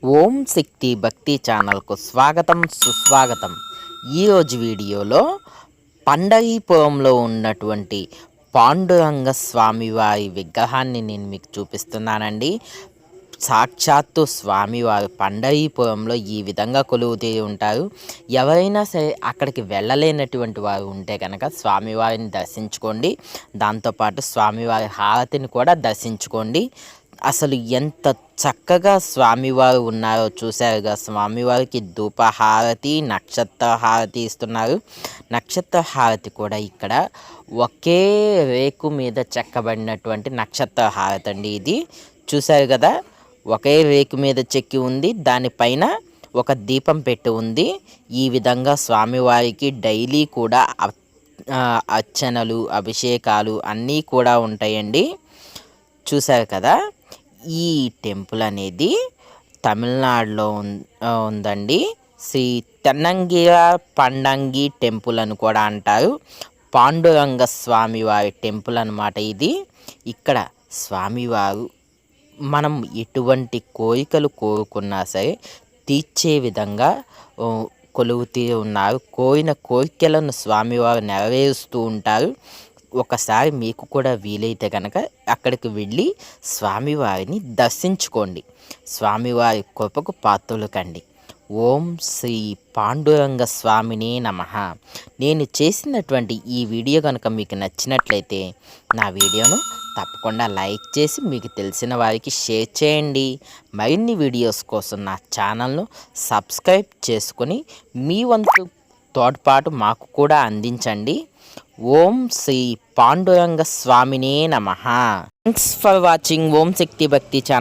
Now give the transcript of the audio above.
ఓం శక్తి భక్తి ఛానల్కు స్వాగతం సుస్వాగతం. ఈరోజు వీడియోలో పండరీపురంలో ఉన్నటువంటి పాండురంగ స్వామివారి విగ్రహాన్ని నేను మీకు చూపిస్తున్నానండి. సాక్షాత్తు స్వామివారు పండరీపురంలో ఈ విధంగా కొలువుతీరి ఉంటారు. ఎవరైనా సరే అక్కడికి వెళ్ళలేనటువంటి వారు ఉంటే కనుక స్వామివారిని దర్శించుకోండి. దాంతోపాటు స్వామివారి హారతిని కూడా దర్శించుకోండి. అసలు ఎంత చక్కగా స్వామివారు ఉన్నారో చూశారుగా. స్వామివారికి ధూపహారతి, నక్షత్ర హారతి ఇస్తున్నారు. నక్షత్ర హారతి కూడా ఇక్కడ ఒకే రేకు మీద చెక్కబడినటువంటి నక్షత్ర హారతి అండి. ఇది చూశారు కదా, ఒకే రేకు మీద చెక్కి ఉంది. దానిపైన ఒక దీపం పెట్టి ఉంది. ఈ విధంగా స్వామివారికి డైలీ కూడా అర్చనలు, అభిషేకాలు అన్నీ కూడా ఉంటాయండి. చూశారు కదా, ఈ టెంపుల్ అనేది తమిళనాడులో ఉందండి. శ్రీ తెన్నంగిర పండంగి టెంపుల్ అని కూడా అంటారు. పాండురంగ స్వామివారి టెంపుల్ అన్నమాట ఇది. ఇక్కడ స్వామివారు మనం ఎటువంటి కోరికలు కోరుకున్నా సరే తీర్చే విధంగా కొలువుతీ ఉన్నారు. కోరిన కోరికలను స్వామివారు నెరవేరుస్తూ ఉంటారు. ఒకసారి మీకు కూడా వీలైతే కనుక అక్కడికి వెళ్ళి స్వామివారిని దర్శించుకోండి. స్వామివారి కృపకు పాత్రలు కండి. ఓం శ్రీ పాండురంగ స్వామినే నమః. నేను చేసినటువంటి ఈ వీడియో కనుక మీకు నచ్చినట్లయితే నా వీడియోను తప్పకుండా లైక్ చేసి మీకు తెలిసిన వారికి షేర్ చేయండి. మరిన్ని వీడియోస్ కోసం నా ఛానల్ను సబ్స్క్రైబ్ చేసుకొని మీ వంతు తోడ్పాటు మాకు కూడా అందించండి. ఓం శ్రీ పాండురంగ స్వామినే నమః. థ్యాంక్స్ ఫర్ వాచింగ్ ఓం శక్తి భక్తి ఛానల్.